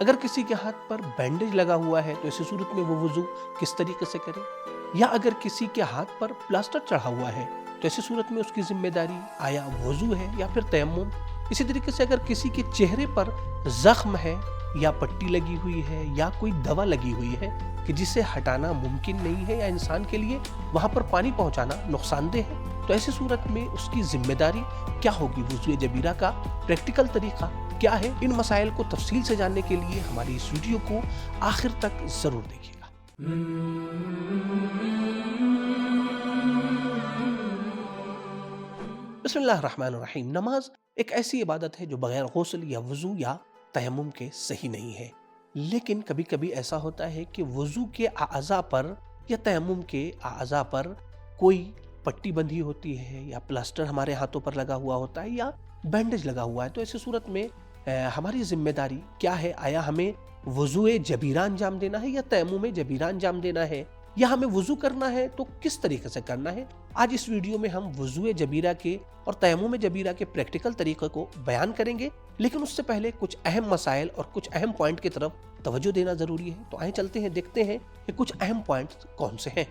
اگر کسی کے ہاتھ پر بینڈیج لگا ہوا ہے تو ایسی صورت میں وہ وضو کس طریقے سے کرے؟ یا اگر کسی کے ہاتھ پر پلاسٹر چڑھا ہوا ہے تو ایسی صورت میں اس کی ذمہ داری آیا وضو ہے یا پھر تیمم؟ اسی طریقے سے اگر کسی کے چہرے پر زخم ہے یا پٹی لگی ہوئی ہے یا کوئی دوا لگی ہوئی ہے کہ جسے ہٹانا ممکن نہیں ہے یا انسان کے لیے وہاں پر پانی پہنچانا نقصان دہ ہے، تو ایسی صورت میں اس کی ذمہ داری کیا ہوگی؟ وضو جبیرہ کا پریکٹیکل طریقہ کیا ہے؟ ان مسائل کو تفصیل سے جاننے کے لیے ہماری اس ویڈیو کو آخر تک ضرور دیکھیے گا۔ بسم اللہ الرحمن الرحیم۔ نماز ایک ایسی عبادت ہے جو بغیر غسل یا وضو یا تیمم کے صحیح نہیں ہے، لیکن کبھی کبھی ایسا ہوتا ہے کہ وضو کے اعضاء پر یا تیمم کے اعضاء پر کوئی پٹی بندھی ہوتی ہے یا پلاسٹر ہمارے ہاتھوں پر لگا ہوا ہوتا ہے یا بینڈیج لگا ہوا ہے، تو ایسی صورت میں ہماری ذمہ داری کیا ہے؟ آیا ہمیں وضو جبیرہ انجام دینا ہے یا تیمم جبیرہ انجام دینا ہے، یا ہمیں وضو کرنا ہے تو کس طریقے سے کرنا ہے؟ آج اس ویڈیو میں ہم وضو جبیرہ کے اور تیمم جبیرہ کے پریکٹیکل طریقے کو بیان کریں گے، لیکن اس سے پہلے کچھ اہم مسائل اور کچھ اہم پوائنٹ کی طرف توجہ دینا ضروری ہے۔ تو آئیں چلتے ہیں، دیکھتے ہیں کہ کچھ اہم پوائنٹس کون سے ہیں۔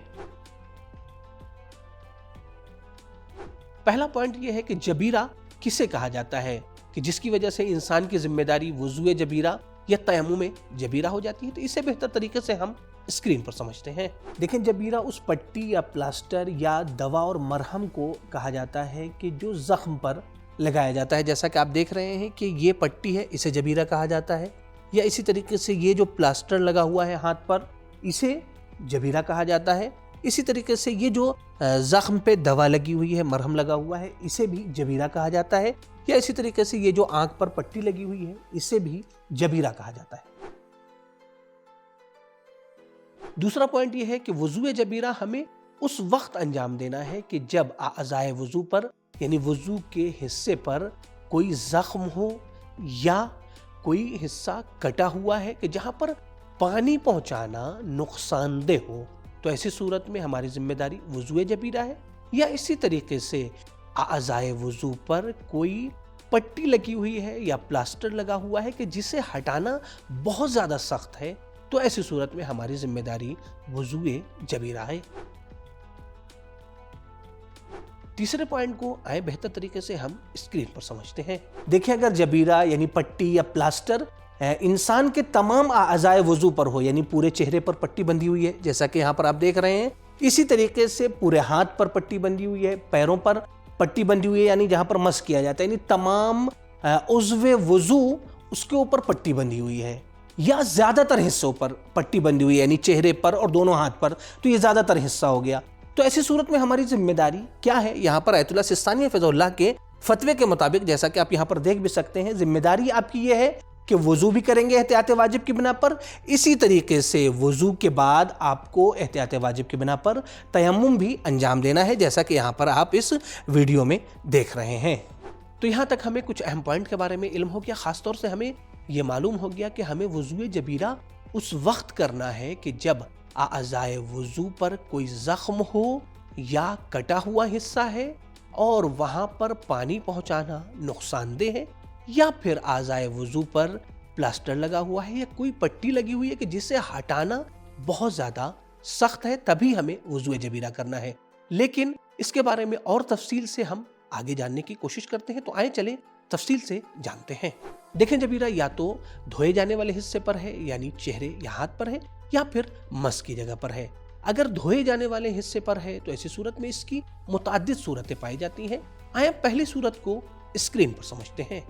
پہلا پوائنٹ یہ ہے کہ جبیرہ کسے کہا جاتا ہے کہ جس کی وجہ سے انسان کی ذمہ داری وضو جبیرہ یا تیمم جبیرہ ہو جاتی ہے، تو اسے بہتر طریقے سے ہم اسکرین پر سمجھتے ہیں۔ دیکھیں، جبیرہ اس پٹی یا پلاسٹر یا دوا اور مرہم کو کہا جاتا ہے کہ جو زخم پر لگایا جاتا ہے، جیسا کہ آپ دیکھ رہے ہیں کہ یہ پٹی ہے، اسے جبیرہ کہا جاتا ہے، یا اسی طریقے سے یہ جو پلاسٹر لگا ہوا ہے ہاتھ پر، اسے جبیرہ کہا جاتا ہے۔ اسی طریقے سے یہ جو زخم پہ دوا لگی ہوئی ہے، مرہم لگا ہوا ہے، اسے بھی جبیرہ کہا جاتا ہے، یا اسی طریقے سے یہ جو آنکھ پر پٹی لگی ہوئی ہے، اسے بھی جبیرہ کہا جاتا ہے۔ دوسرا پوائنٹ یہ ہے کہ وضو جبیرہ ہمیں اس وقت انجام دینا ہے کہ جب اعضائے وضو پر یعنی وضو کے حصے پر کوئی زخم ہو یا کوئی حصہ کٹا ہوا ہے کہ جہاں پر پانی پہنچانا نقصان دہ ہو، تو ایسی صورت میں ہماری ذمہ داری وضو جبیرہ ہے۔ یا اسی طریقے سے اعضائے وضو پر کوئی پٹی لگی ہوئی ہے یا پلاسٹر لگا ہوا ہے کہ جسے ہٹانا بہت زیادہ سخت ہے، تو ایسی صورت میں ہماری ذمہ داری وضو جبیرہ ہے۔ تیسرے پوائنٹ کو آئے بہتر طریقے سے ہم اسکرین پر سمجھتے ہیں۔ دیکھیں، اگر جبیرہ یعنی پٹی یا پلاسٹر انسان کے تمام اعضائے وضو پر ہو، یعنی پورے چہرے پر پٹی بندھی ہوئی ہے جیسا کہ یہاں پر آپ دیکھ رہے ہیں، اسی طریقے سے پورے ہاتھ پر پٹی بندھی ہوئی ہے، پیروں پر پٹی بندھی ہوئی ہے، یعنی جہاں پر مس کیا جاتا ہے، یعنی تمام عضو وضو اس کے اوپر پٹی بندھی ہوئی ہے، یا زیادہ تر حصوں پر پٹی بندھی ہوئی ہے، یعنی چہرے پر اور دونوں ہاتھ پر، تو یہ زیادہ تر حصہ ہو گیا، تو ایسی صورت میں ہماری ذمہ داری کیا ہے؟ یہاں پر آیت اللہ سستانی حفظہ اللہ کے فتوے کے مطابق، جیسا کہ آپ یہاں پر دیکھ بھی سکتے ہیں، ذمہ داری آپ کی یہ ہے کہ وضو بھی کریں گے احتیاط واجب کی بنا پر، اسی طریقے سے وضو کے بعد آپ کو احتیاط واجب کی بنا پر تیمم بھی انجام دینا ہے، جیسا کہ یہاں پر آپ اس ویڈیو میں دیکھ رہے ہیں۔ تو یہاں تک ہمیں کچھ اہم پوائنٹ کے بارے میں علم ہو گیا۔ خاص طور سے ہمیں یہ معلوم ہو گیا کہ ہمیں وضو جبیرہ اس وقت کرنا ہے کہ جب اعضائے وضو پر کوئی زخم ہو یا کٹا ہوا حصہ ہے اور وہاں پر پانی پہنچانا نقصان دہ ہے، یا پھر اعضائے وضو پر پلاسٹر لگا ہوا ہے یا کوئی پٹی لگی ہوئی ہے کہ جسے ہٹانا بہت زیادہ سخت ہے، تبھی ہمیں وضو جبیرہ کرنا ہے۔ لیکن اس کے بارے میں اور تفصیل سے ہم آگے جاننے کی کوشش کرتے ہیں، تو آئیں چلیں تفصیل سے جانتے ہیں۔ دیکھیں، جبیرہ یا تو دھوئے جانے والے حصے پر ہے، یعنی چہرے یا ہاتھ پر ہے، یا پھر مس کی جگہ پر ہے۔ اگر دھوئے جانے والے حصے پر ہے تو ایسی صورت میں اس کی متعدد صورتیں پائی جاتی ہیں۔ آئیں پہلی صورت کو اسکرین پر سمجھتے ہیں۔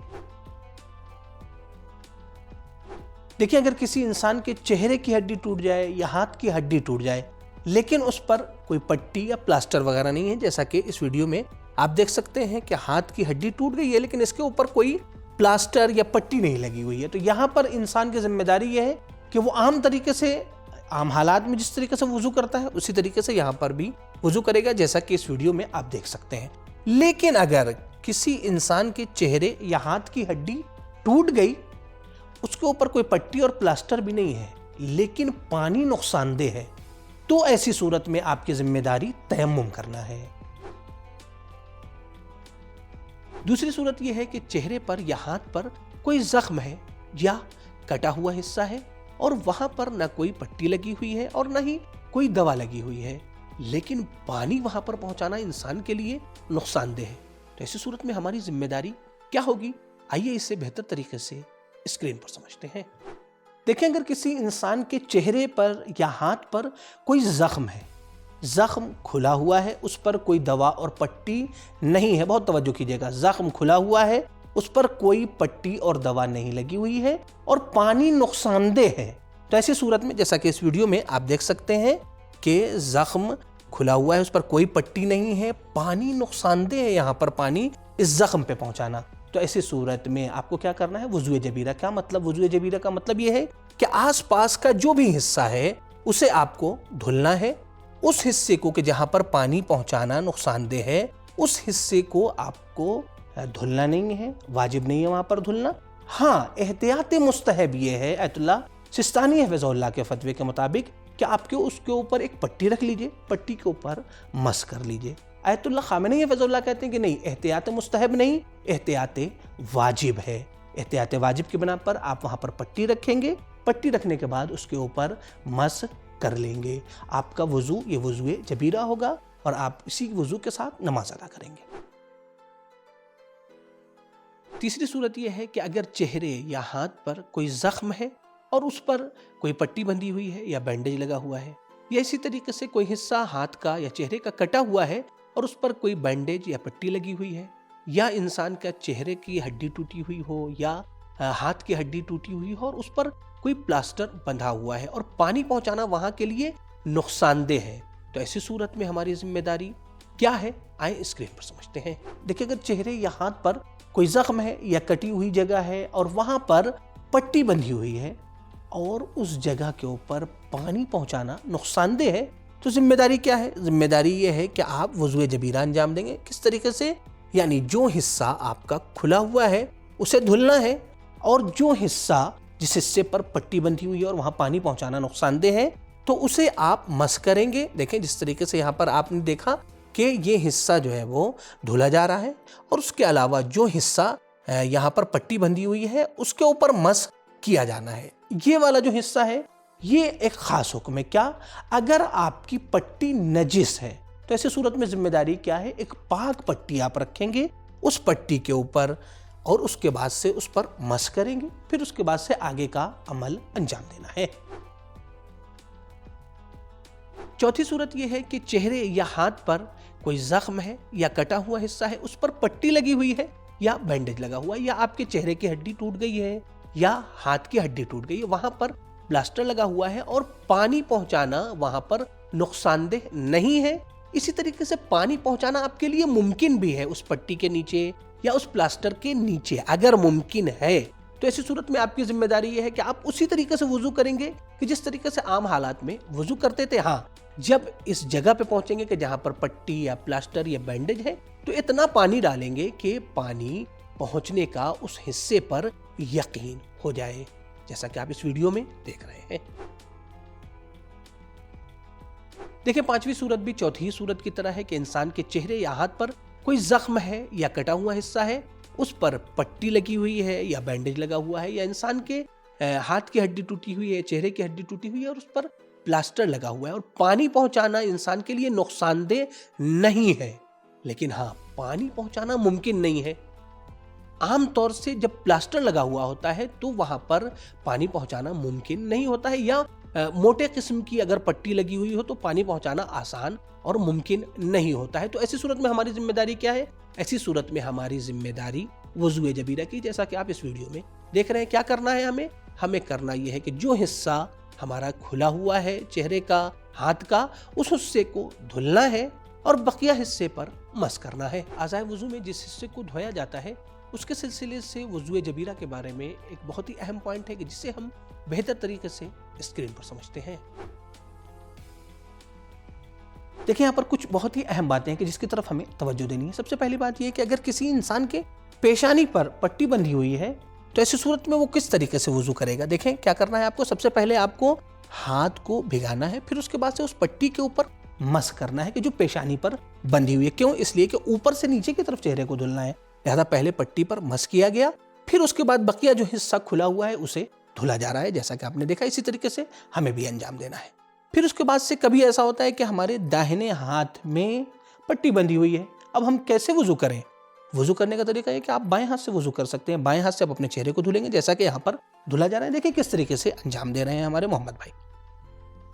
دیکھیں، اگر کسی انسان کے چہرے کی ہڈی ٹوٹ جائے یا ہاتھ کی ہڈی ٹوٹ جائے، لیکن اس پر کوئی پٹی یا پلاسٹر وغیرہ نہیں ہے، جیسا کہ اس ویڈیو میں آپ دیکھ سکتے ہیں کہ ہاتھ کی ہڈی ٹوٹ گئی ہے لیکن اس کے اوپر کوئی پلاسٹر یا پٹی نہیں لگی ہوئی ہے، تو یہاں پر انسان کی ذمہ داری یہ ہے کہ وہ عام طریقے سے، عام حالات میں جس طریقے سے وضو کرتا ہے اسی طریقے سے یہاں پر بھی وضو کرے گا، جیسا کہ اس ویڈیو میں آپ دیکھ سکتے ہیں۔ لیکن اگر کسی انسان کے چہرے یا ہاتھ کی ہڈی ٹوٹ گئی، اس کے اوپر کوئی پٹی اور پلاسٹر بھی نہیں ہے، لیکن پانی نقصان دہ ہے، تو ایسی صورت میں آپ کی ذمہ داری تیمم کرنا ہے۔ دوسری صورت یہ ہے کہ چہرے پر یا ہاتھ پر کوئی زخم ہے یا कटा हुआ हिस्सा है और वहां पर ना कोई पट्टी लगी हुई है और ना ही कोई दवा लगी हुई है, लेकिन पानी वहां पर पहुंचाना इंसान के लिए नुकसानदेह है। तो ऐसी सूरत में हमारी जिम्मेदारी क्या होगी? आइए इसे बेहतर तरीके से स्क्रीन पर समझते हैं। देखें, अगर किसी इंसान के चेहरे पर या हाथ पर कोई जख्म है, जख्म खुला हुआ है, उस पर कोई दवा और पट्टी नहीं है, बहुत तवज्जो कीजिएगा, जख्म खुला हुआ है, उस पर कोई पट्टी और दवा नहीं लगी हुई है और पानी नुकसानदेह है, तो ऐसी सूरत में जैसा कि इस वीडियो में आप देख सकते हैं कि जख्म खुला हुआ है, उस पर कोई पट्टी नहीं है, पानी नुकसानदेह है, यहाँ पर पानी इस जख्म पे पहुंचाना। तो ऐसी सूरत में आपको क्या करना है? वुज़ुए जबीरा। क्या मतलब? वुज़ुए जबीरा का मतलब यह है कि आसपास का जो भी हिस्सा है उसे आपको धुलना है। उस हिस्से को कि जहां पर पानी पहुंचाना नुकसानदेह है, उस हिस्से को आपको धुलना नहीं है, वाजिब नहीं है वहां पर धुलना। हाँ, एहतियात मुस्तहब ये है आयतुल्लाह सिस्तानी हफ़िज़हुल्लाह के फतवे के मुताबिक कि आपके उसके ऊपर एक पट्टी रख लीजिए, पट्टी के ऊपर मस कर लीजिए। आयतुल्लाह ख़ामेनी हफ़िज़हुल्लाह कहते हैं कि नहीं, एहतियात मुस्तहब नहीं, एहतियात वाजिब है। एहतियात वाजिब की बिना पर आप वहां पर पट्टी रखेंगे, पट्टी रखने के बाद उसके ऊपर मस कर लेंगे, आपका वुज़ू ये वुज़ुए जबीरा होगा और आप इसी वुज़ू के साथ नमाज अदा करेंगे। तीसरी सूरत यह है कि अगर चेहरे या हाथ पर कोई जख्म है और उस पर कोई पट्टी बंधी हुई है या बैंडेज लगा हुआ है, या इसी तरीके से कोई हिस्सा हाथ का या चेहरे का कटा हुआ है और उस पर कोई बैंडेज या पट्टी लगी हुई है, या इंसान का चेहरे की हड्डी टूटी हुई हो या हाथ की हड्डी टूटी हुई हो और उस पर कोई प्लास्टर बंधा हुआ है और पानी पहुंचाना वहां के लिए नुकसानदेह है, तो ऐसी सूरत में हमारी जिम्मेदारी क्या है? आए स्क्रीन पर समझते हैं। देखिए, अगर चेहरे या हाथ पर कोई जख्म है या कटी हुई जगह है और वहां पर पट्टी बंधी हुई है और उस जगह के ऊपर पानी पहुंचाना नुकसानदेह है, तो जिम्मेदारी क्या है? जिम्मेदारी यह है कि आप वुज़ुए जबीरा अंजाम देंगे। किस तरीके से? यानी जो हिस्सा आपका खुला हुआ है उसे धुलना है और जो हिस्सा जिस हिस्से पर पट्टी बंधी हुई है और वहां पानी पहुंचाना नुकसानदेह है तो उसे आप मस करेंगे। देखें, जिस तरीके से यहाँ पर आपने देखा कि ये हिस्सा जो है वो धुला जा रहा है और उसके अलावा जो हिस्सा यहाँ पर पट्टी बंधी हुई है उसके ऊपर मस किया जाना है। ये वाला जो हिस्सा है ये एक खास हुक्म है। क्या? अगर आपकी पट्टी नजिस है तो ऐसी सूरत में जिम्मेदारी क्या है? एक पाक पट्टी आप रखेंगे उस पट्टी के ऊपर और उसके बाद से उस पर मस करेंगे, फिर उसके बाद से आगे का अमल अंजाम देना है। चौथी सूरत यह है कि चेहरे या हाथ पर कोई जख्म है या कटा हुआ हिस्सा है, उस पर पट्टी लगी हुई है या बैंडेज लगा हुआ है, या आपके चेहरे की हड्डी टूट गई है या हाथ की हड्डी टूट गई है, वहां पर प्लास्टर लगा हुआ है और पानी पहुंचाना वहां पर नुकसानदेह नहीं है। इसी तरीके से पानी पहुंचाना आपके लिए मुमकिन भी है उस पट्टी के नीचे या उस प्लास्टर के नीचे, अगर मुमकिन है तो ऐसी सूरत में आपकी जिम्मेदारी यह है कि आप उसी तरीके से वुजू करेंगे कि जिस तरीके से आम हालात में वुजू करते थे। हाँ, जब इस जगह पे पहुंचेंगे कि जहां पर पट्टी या प्लास्टर या बैंडेज है तो इतना पानी डालेंगे कि पानी पहुंचने का उस हिस्से पर यकीन हो जाए, जैसा कि आप इस वीडियो में देख रहे हैं। देखिए, पांचवी सूरत भी चौथी सूरत की तरह है कि इंसान के चेहरे या हाथ पर कोई जख्म है या कटा हुआ हिस्सा है, उस पर पट्टी लगी हुई है या बैंडेज लगा हुआ है, या इंसान के हाथ की हड्डी टूटी हुई है, चेहरे की हड्डी टूटी हुई है और उस पर प्लास्टर लगा हुआ है और पानी पहुंचाना इंसान के लिए नुकसानदेह नहीं है। लेकिन हाँ, पानी पहुंचाना मुमकिन नहीं है। आम तौर से जब प्लास्टर लगा हुआ होता है तो वहां पर पानी पहुंचाना मुमकिन नहीं होता है, या मोटे किस्म की अगर पट्टी लगी हुई हो तो पानी पहुंचाना आसान और मुमकिन नहीं होता है। तो ऐसी सूरत में हमारी जिम्मेदारी क्या है? ऐसी सूरत में हमारी जिम्मेदारी वुज़ुए जबीरा की, जैसा कि आप इस वीडियो में देख रहे हैं। क्या करना है हमें करना यह है कि जो हिस्सा हमारा खुला हुआ है चेहरे का, हाथ का, उस हिस्से को धुलना है और बकिया हिस्से पर मस करना है। आज़ाए वुज़ू में जिस हिस्से को धोया जाता है उसके सिलसिले से वुज़ुए जबीरा के बारे में एक बहुत ही अहम पॉइंट है कि जिसे हम बेहतर तरीके से स्क्रीन पर समझते हैं। देखिए, यहाँ पर कुछ बहुत ही अहम बातें हैं कि जिसकी तरफ हमें तवज्जो देनी है। सबसे पहली बात यह है कि अगर किसी इंसान के पेशानी पर पट्टी बंधी हुई है तो ऐसी सूरत में वो किस तरीके से वुज़ू करेगा। देखें, क्या करना है आपको? सबसे पहले आपको हाथ को भिगाना है, फिर उसके बाद से उस पट्टी के ऊपर मस करना है कि जो पेशानी पर बंधी हुई है। क्यों? इसलिए कि ऊपर से नीचे की तरफ चेहरे को धुलना है, लिहाजा पहले पट्टी पर मस किया गया, फिर उसके बाद बकिया जो हिस्सा खुला हुआ है उसे धुला जा रहा है, जैसा कि आपने देखा। इसी तरीके से हमें भी अंजाम देना है। फिर उसके बाद से कभी ऐसा होता है कि हमारे दाहिने हाथ में पट्टी बंधी हुई है। अब हम कैसे वुजू करें? वुजू करने का तरीका है कि आप बाएं हाथ से वुजू कर सकते हैं। बाएं हाथ से आप अपने चेहरे को धुलेंगे, जैसा कि यहाँ पर धुला जा रहा है। देखिए किस तरीके से अंजाम दे रहे हैं हमारे मोहम्मद भाई।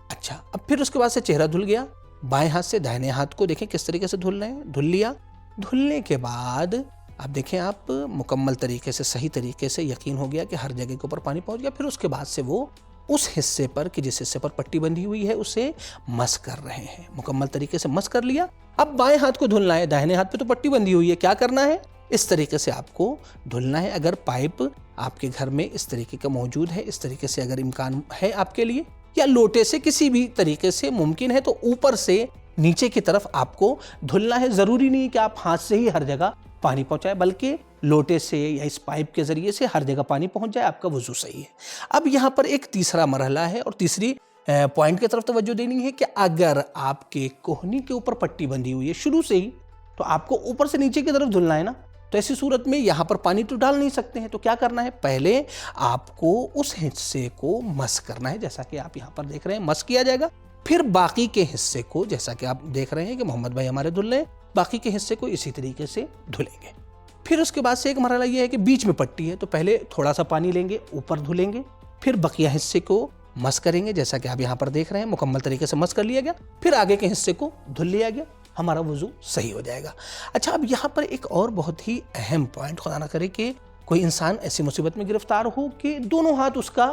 अच्छा, अब फिर उसके बाद से चेहरा धुल गया, बाएं हाथ से दाहिने हाथ को देखें किस तरीके से धुल रहे हैं। धुल लिया। धुलने के बाद अब देखें आप मुकम्मल तरीके से, सही तरीके से यकीन हो गया कि हर जगह के ऊपर पानी पहुंच गया। फिर उसके बाद से वो उस हिस्से पर कि जिस हिस्से पर पट्टी बंधी हुई है उसे मस कर रहे हैं। मुकम्मल तरीके से मस कर लिया। अब बाएं हाथ को धुलना है। दाहिने हाथ पे तो पट्टी बंधी हुई है, क्या करना है? इस तरीके से आपको धुलना है। अगर पाइप आपके घर में इस तरीके का मौजूद है, इस तरीके से अगर इम्कान है आपके लिए, या लोटे से किसी भी तरीके से मुमकिन है, तो ऊपर से नीचे की तरफ आपको धुलना है। जरूरी नहीं कि आप हाथ से ही हर जगह पानी पहुंचाए, बल्कि लोटे से या इस पाइप के जरिए से हर जगह पानी पहुंच जाए, आपका वुजू सही है। अब यहाँ पर एक तीसरा मरहला है और तीसरी पॉइंट की तरफ तवज्जो देनी है कि अगर आपके कोहनी के ऊपर पट्टी बंधी हुई है शुरू से ही, तो आपको ऊपर से नीचे की तरफ धुलना है ना। तो ऐसी सूरत में यहाँ पर पानी तो डाल नहीं सकते हैं, तो क्या करना है? पहले आपको उस हिस्से को मस करना है, जैसा कि आप यहाँ पर देख रहे हैं मस किया जाएगा। फिर बाकी के हिस्से को, जैसा कि आप देख रहे हैं कि मोहम्मद भाई हमारे धुल रहे हैं, बाकी के हिस्से को इसी तरीके से धुलेंगे। फिर उसके बाद से एक मरहला ये है कि बीच में पट्टी है, तो पहले थोड़ा सा पानी लेंगे, ऊपर धुलेंगे, फिर बकिया हिस्से को मस करेंगे, जैसा कि आप यहाँ पर देख रहे हैं मुकम्मल तरीके से मस कर लिया गया। फिर आगे के हिस्से को धुल लिया गया, हमारा वुजू सही हो जाएगा। अच्छा, अब यहाँ पर एक और बहुत ही अहम पॉइंट, खुदा ना करे कि कोई इंसान ऐसी मुसीबत में गिरफ्तार हो कि दोनों हाथ उसका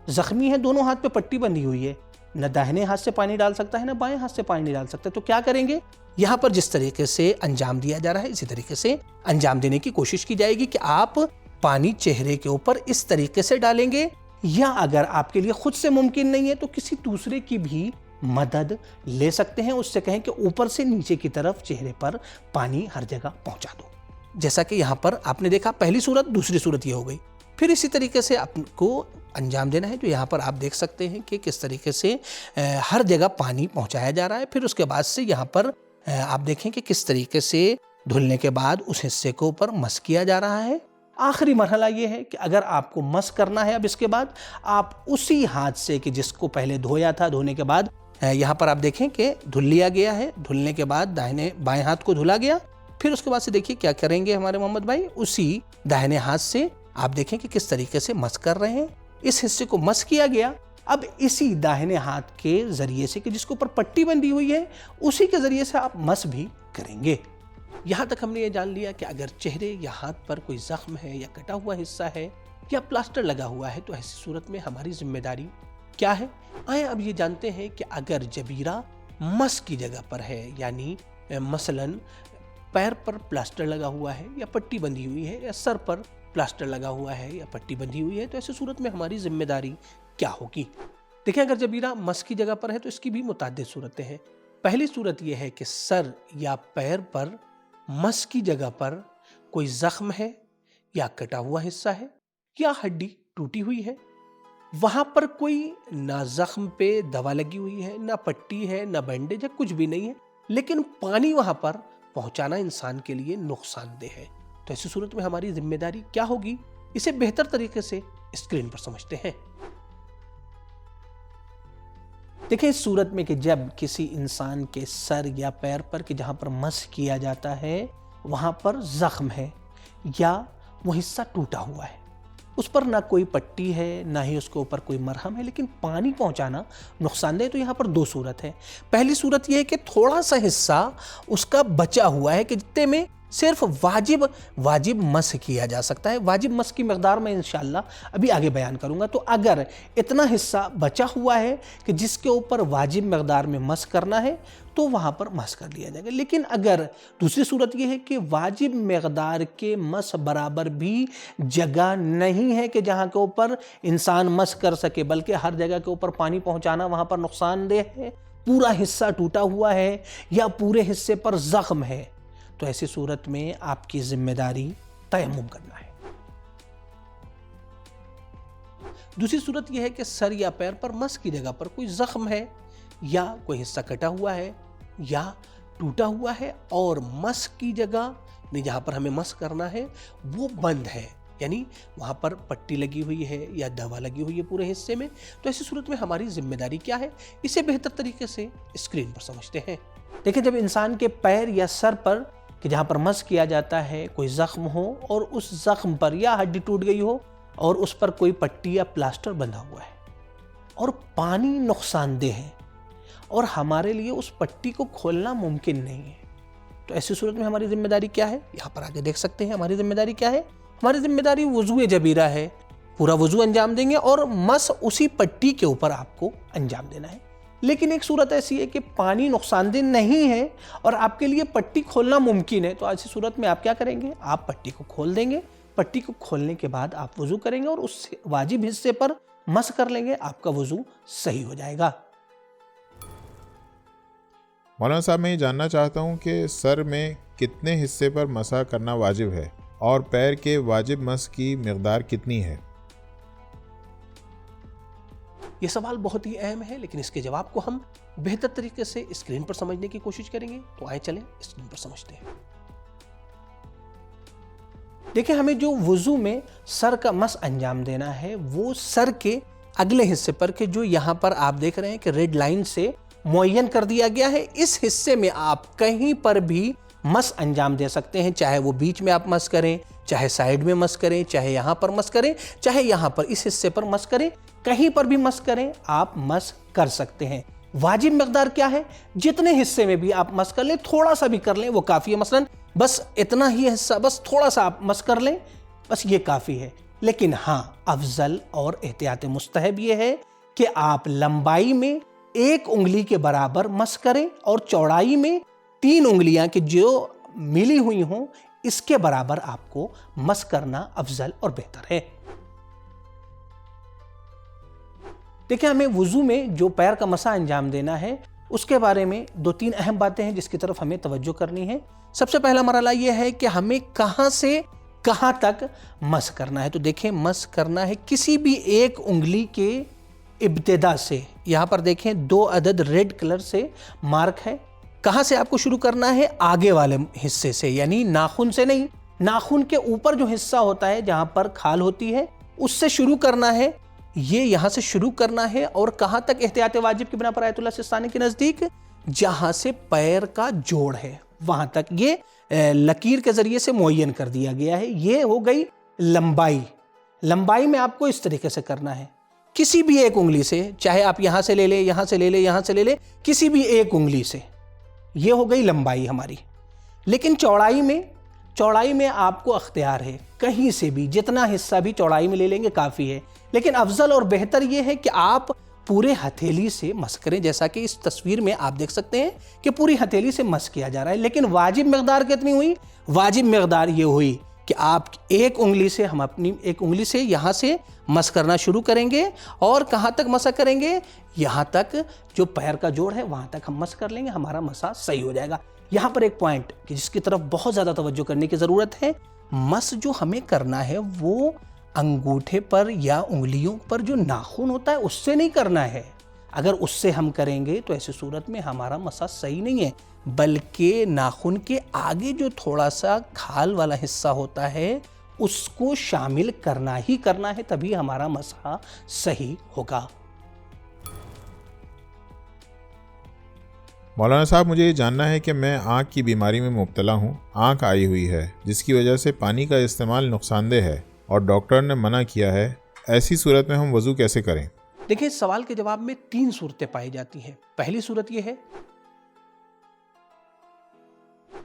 जख्मी है, दोनों हाथ पे पट्टी बंधी हुई है, न दाहिने हाथ से पानी डाल सकता है, न बाएं हाथ से पानी डाल सकता है। तो क्या करेंगे? यहाँ पर जिस तरीके से अंजाम दिया जा रहा है, इसी तरीके से अंजाम देने की कोशिश की जाएगी कि आप पानी चेहरे के ऊपर इस तरीके से डालेंगे, या अगर आपके लिए खुद से मुमकिन नहीं है तो किसी दूसरे की भी मदद ले सकते हैं। उससे कहें कि ऊपर से नीचे की तरफ चेहरे पर पानी हर जगह पहुंचा दो। जैसा कि यहाँ पर आपने देखा, पहली सूरत, दूसरी सूरत ये हो गई। फिर इसी तरीके से आपको अंजाम देना है, जो यहाँ पर आप देख सकते हैं कि किस तरीके से हर जगह पानी पहुंचाया जा रहा है। फिर उसके बाद से यहाँ पर आप देखें कि किस तरीके से धुलने के बाद उस हिस्से को ऊपर मस किया जा रहा है। आखिरी मरहला ये है कि अगर आपको मस करना है, अब इसके बाद आप उसी हाथ से कि जिसको पहले धोया था, धोने के बाद यहाँ पर आप देखें कि धुल लिया गया है। धुलने के बाद दाहिने बाएं हाथ को धुला गया। फिर उसके बाद से देखिए क्या करेंगे हमारे मोहम्मद भाई, उसी दाहिने हाथ से आप देखें कि किस तरीके से मस कर रहे हैं। इस हिस्से को मस किया गया। अब इसी दाहिने हाथ के जरिए से कि जिसके ऊपर पट्टी बंधी हुई है, उसी के जरिए से आप मस भी करेंगे। यहाँ तक हमने ये जान लिया कि अगर चेहरे या हाथ पर कोई जख्म है, या कटा हुआ हिस्सा है, या प्लास्टर लगा हुआ है, तो ऐसी सूरत में हमारी जिम्मेदारी क्या है। आए अब ये जानते हैं कि अगर जबीरा मस की जगह पर है, यानी मसलन पैर पर प्लास्टर लगा हुआ है या पट्टी बंधी हुई है, या सर पर प्लास्टर लगा हुआ है या पट्टी बंधी हुई है, तो ऐसी सूरत में हमारी जिम्मेदारी क्या होगी। देखिए, अगर जबीरा मस की जगह पर है तो इसकी भी मुताद्दिद सूरतें हैं। पहली सूरत यह है कि सर या पैर पर मस की जगह पर कोई जख्म है, या कटा हुआ हिस्सा है, या हड्डी टूटी हुई है, वहां पर कोई ना जख्म पे दवा लगी हुई है, ना पट्टी है, ना बैंडेज है, कुछ भी नहीं है, लेकिन पानी वहां पर पहुंचाना इंसान के लिए नुकसानदेह है। तो ऐसी सूरत में हमारी जिम्मेदारी क्या होगी, इसे बेहतर तरीके से स्क्रीन पर समझते हैं। देखिए, इस सूरत में कि जब किसी इंसान के सर या पैर पर कि जहां पर मस किया जाता है वहां पर जख्म है, या वो हिस्सा टूटा हुआ है, उस पर ना कोई पट्टी है, ना ही उसके ऊपर कोई मरहम है, लेकिन पानी पहुंचाना नुकसानदेह। तो यहाँ पर दो सूरत है। पहली सूरत यह है कि थोड़ा सा हिस्सा उसका बचा हुआ है कि जितने में सिर्फ वाजिब मस किया जा सकता है। वाजिब मस की मकदार मैं इंशाअल्लाह अभी आगे बयान करूंगा। तो अगर इतना हिस्सा बचा हुआ है कि जिसके ऊपर वाजिब मकदार में मस करना है, तो वहां पर मस कर लिया जाएगा। लेकिन अगर दूसरी सूरत यह है कि वाजिब मकदार के मस बराबर भी जगह नहीं है कि जहां के ऊपर इंसान मस कर सके, बल्कि हर जगह के ऊपर पानी पहुंचाना वहां पर नुकसानदेह है, पूरा हिस्सा टूटा हुआ है या पूरे हिस्से पर जख्म है, तो ऐसी सूरत में आपकी जिम्मेदारी तयम्मुम करना है। दूसरी सूरत यह है कि सर या पैर पर मस की जगह पर कोई जख्म है, या कोई हिस्सा कटा हुआ है या टूटा हुआ है, और मस की जगह नहीं जहां पर हमें मस करना है वो बंद है, یعنی وہاں پر پٹی لگی ہوئی ہے یا دوا لگی ہوئی ہے پورے حصے میں، تو ایسی صورت میں ہماری ذمہ داری کیا ہے، اسے بہتر طریقے سے اسکرین پر سمجھتے ہیں۔ دیکھیں، جب انسان کے پیر یا سر پر کہ جہاں پر مس کیا جاتا ہے کوئی زخم ہو اور اس زخم پر یا ہڈی ٹوٹ گئی ہو اور اس پر کوئی پٹی یا پلاسٹر بندھا ہوا ہے اور پانی نقصان دہ ہے اور ہمارے لیے اس پٹی کو کھولنا ممکن نہیں ہے، تو ایسی صورت میں ہماری ذمہ داری کیا ہے؟ یہاں پر آگے دیکھ سکتے ہیں ہماری ذمہ داری کیا ہے۔ ہماری ذمہ داری وضو جبیرہ ہے، پورا وضو انجام دیں گے اور مس اسی پٹی کے اوپر آپ کو انجام دینا ہے۔ لیکن ایک صورت ایسی ہے کہ پانی نقصان دہ نہیں ہے اور آپ کے لیے پٹی کھولنا ممکن ہے، تو ایسی صورت میں آپ کیا کریں گے؟ آپ پٹی کو کھول دیں گے۔ پٹی کو کھولنے کے بعد آپ وضو کریں گے اور اس واجب حصے پر مس کر لیں گے، آپ کا وضو صحیح ہو جائے گا۔ مولانا صاحب، میں یہ جاننا چاہتا ہوں کہ سر میں کتنے حصے پر مسح کرنا واجب ہے اور پیر کے واجب مس کی مقدار کتنی ہے؟ یہ سوال بہت ہی اہم ہے، لیکن اس کے جواب کو ہم بہتر طریقے سے اسکرین پر سمجھنے کی کوشش کریں گے، تو آئیں چلیں اسکرین پر سمجھتے ہیں۔ دیکھیں، ہمیں جو وضو میں سر کا مس انجام دینا ہے وہ سر کے اگلے حصے پر کہ جو یہاں پر آپ دیکھ رہے ہیں کہ ریڈ لائن سے معین کر دیا گیا ہے، اس حصے میں آپ کہیں پر بھی مس انجام دے سکتے ہیں، چاہے وہ بیچ میں آپ مس کریں، چاہے سائیڈ میں مس کریں، چاہے یہاں پر مس کریں، چاہے یہاں پر اس حصے پر مس کریں، کہیں پر بھی مس کریں، آپ مس کر سکتے ہیں۔ واجب مقدار کیا ہے؟ جتنے حصے میں بھی آپ مس کر لیں، تھوڑا سا بھی کر لیں وہ کافی ہے، مثلا بس اتنا ہی حصہ، بس تھوڑا سا آپ مس کر لیں، بس یہ کافی ہے۔ لیکن ہاں، افضل اور احتیاط مستحب یہ ہے کہ آپ لمبائی میں 1 انگلی کے برابر مس کریں اور چوڑائی میں 3 انگلیاں کہ جو ملی ہوئی ہوں اس کے برابر آپ کو مس کرنا افضل اور بہتر ہے۔ دیکھیں، ہمیں وضو میں جو پیر کا مسح انجام دینا ہے اس کے بارے میں 2-3 اہم باتیں ہیں جس کی طرف ہمیں توجہ کرنی ہے۔ سب سے پہلا مرحلہ یہ ہے کہ ہمیں کہاں سے کہاں تک مس کرنا ہے، تو دیکھیں مس کرنا ہے کسی بھی ایک انگلی کے ابتدا سے، یہاں پر دیکھیں 2 عدد ریڈ کلر سے مارک ہے، کہاں سے آپ کو شروع کرنا ہے؟ آگے والے حصے سے، یعنی ناخن سے نہیں، ناخن کے اوپر جو حصہ ہوتا ہے جہاں پر کھال ہوتی ہے اس سے شروع کرنا ہے، یہ یہاں سے شروع کرنا ہے اور کہاں تک احتیاط واجب کی بنا پر آیت اللہ سستانی کے نزدیک؟ جہاں سے پیر کا جوڑ ہے وہاں تک، یہ لکیر کے ذریعے سے معین کر دیا گیا ہے۔ یہ ہو گئی لمبائی۔ لمبائی میں آپ کو اس طریقے سے کرنا ہے، کسی بھی ایک انگلی سے، چاہے آپ یہاں سے لے لیں، یہاں سے لے لیں، یہاں سے لے لیں، کسی بھی ایک انگلی سے، یہ ہو گئی لمبائی ہماری۔ لیکن چوڑائی میں آپ کو اختیار ہے، کہیں سے بھی جتنا حصہ بھی چوڑائی میں لے لیں گے کافی ہے، لیکن افضل اور بہتر یہ ہے کہ آپ پورے ہتھیلی سے مس کریں، جیسا کہ اس تصویر میں آپ دیکھ سکتے ہیں کہ پوری ہتھیلی سے مس کیا جا رہا ہے۔ لیکن واجب مقدار کتنی ہوئی؟ واجب مقدار یہ ہوئی کہ آپ ایک انگلی سے، ہم اپنی ایک انگلی سے یہاں سے مس کرنا شروع کریں گے اور کہاں تک مسا کریں گے؟ یہاں تک جو پیر کا جوڑ ہے وہاں تک ہم مس کر لیں گے، ہمارا مسا صحیح ہو جائے گا۔ یہاں پر ایک پوائنٹ کہ جس کی طرف بہت زیادہ توجہ کرنے کی ضرورت ہے، مس جو ہمیں کرنا ہے وہ انگوٹھے پر یا انگلیوں پر جو ناخن ہوتا ہے اس سے نہیں کرنا ہے۔ اگر اس سے ہم کریں گے تو ایسی صورت میں ہمارا مسا صحیح نہیں ہے، بلکہ ناخن کے آگے جو تھوڑا سا کھال والا حصہ ہوتا ہے اس کو شامل کرنا ہی کرنا ہے، تبھی ہمارا مسا صحیح ہوگا۔ مولانا صاحب، مجھے یہ جاننا ہے کہ میں آنکھ کی بیماری میں مبتلا ہوں، آنکھ آئی ہوئی ہے جس کی وجہ سے پانی کا استعمال نقصان دہ ہے اور ڈاکٹر نے منع کیا ہے، ایسی صورت میں ہم وضو کیسے کریں؟ دیکھیں، اس سوال کے جواب میں 3 صورتیں پائی جاتی ہیں۔ پہلی صورت یہ ہے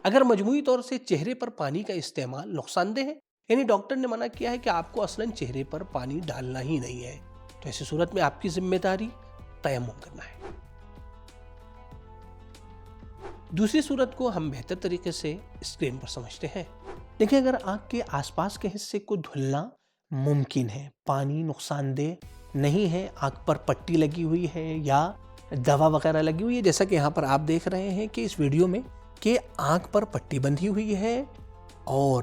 اگر مجموعی طور سے چہرے پر پانی کا استعمال نقصان دہ ہے، یعنی ڈاکٹر نے منع کیا ہے کہ آپ کو اصلاً چہرے پر پانی ڈالنا ہی نہیں ہے، تو ایسی صورت میں آپ کی ذمہ داری تیمم کرنا ہے۔ دوسری صورت کو ہم بہتر طریقے سے اسکرین پر سمجھتے ہیں۔ دیکھیں، اگر آنکھ کے آس پاس کے حصے کو دھلنا ممکن ہے، پانی نقصان دہ نہیں ہے، آنکھ پر پٹی لگی ہوئی ہے یا دوا وغیرہ لگی ہوئی ہے، جیسا کہ یہاں پر آپ دیکھ رہے ہیں کہ اس ویڈیو میں کہ آنکھ پر پٹی بندھی ہوئی ہے اور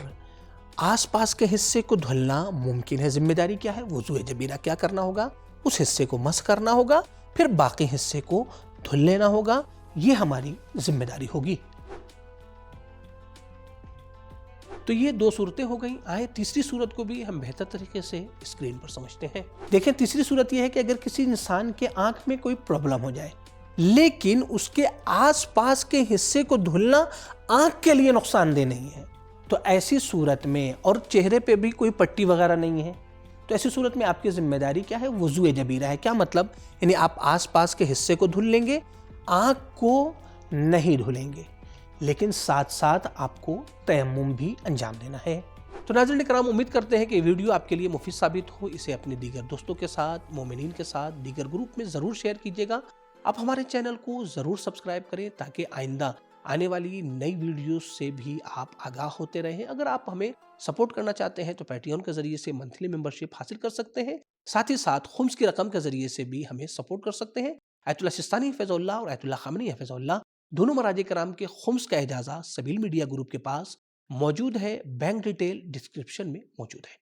آس پاس کے حصے کو دھلنا ممکن ہے، ذمہ داری کیا ہے؟ وضو جبیرہ کیا کرنا ہوگا؟ اس حصے کو مس کرنا ہوگا، پھر باقی حصے کو دھل لینا ہوگا، یہ ہماری ذمہ داری ہوگی۔ تو یہ دو صورتیں ہو گئیں. آئے تیسری صورت کو بھی ہم بہتر طریقے سے اسکرین پر سمجھتے ہیں. دیکھیں تیسری صورت یہ ہے کہ اگر کسی انسان کے آنکھ میں کوئی پرابلم ہو جائے لیکن اس کے آس پاس کے حصے کو دھلنا آنکھ کے لیے نقصان دہ نہیں ہے، تو ایسی صورت میں، اور چہرے پہ بھی کوئی پٹی وغیرہ نہیں ہے، تو ایسی صورت میں آپ کی ذمہ داری کیا ہے؟ وضوء جبیرہ ہے. کیا مطلب؟ یعنی آپ آس پاس کے حصے کو دھل لیں گے، آنکھ کو نہیں دھلیں گے، لیکن ساتھ ساتھ آپ کو تیمم بھی انجام دینا ہے. تو ناظرین کرام، امید کرتے ہیں کہ یہ ویڈیو آپ کے لیے مفید ثابت ہو. اسے اپنے دیگر دوستوں کے ساتھ، مومنین کے ساتھ، دیگر گروپ میں ضرور شیئر کیجیے گا. آپ ہمارے چینل کو ضرور سبسکرائب کریں تاکہ آئندہ آنے والی نئی ویڈیوز سے بھی آپ آگاہ ہوتے رہیں. اگر آپ ہمیں سپورٹ کرنا چاہتے ہیں تو پیٹریون کے ذریعے سے منتھلی ممبرشپ حاصل کر سکتے ہیں. ساتھ ہی ساتھ خمس کی رقم کے ذریعے سے بھی ہمیں سپورٹ کر سکتے ہیں. آیت اللہ سستانی حفظ اللہ اور آیت اللہ خامنی حفظ اللہ دونوں مراجع کرام کے خمس کا اجازہ سبیل میڈیا گروپ کے پاس موجود ہے. بینک ڈیٹیل ڈسکرپشن میں موجود ہے.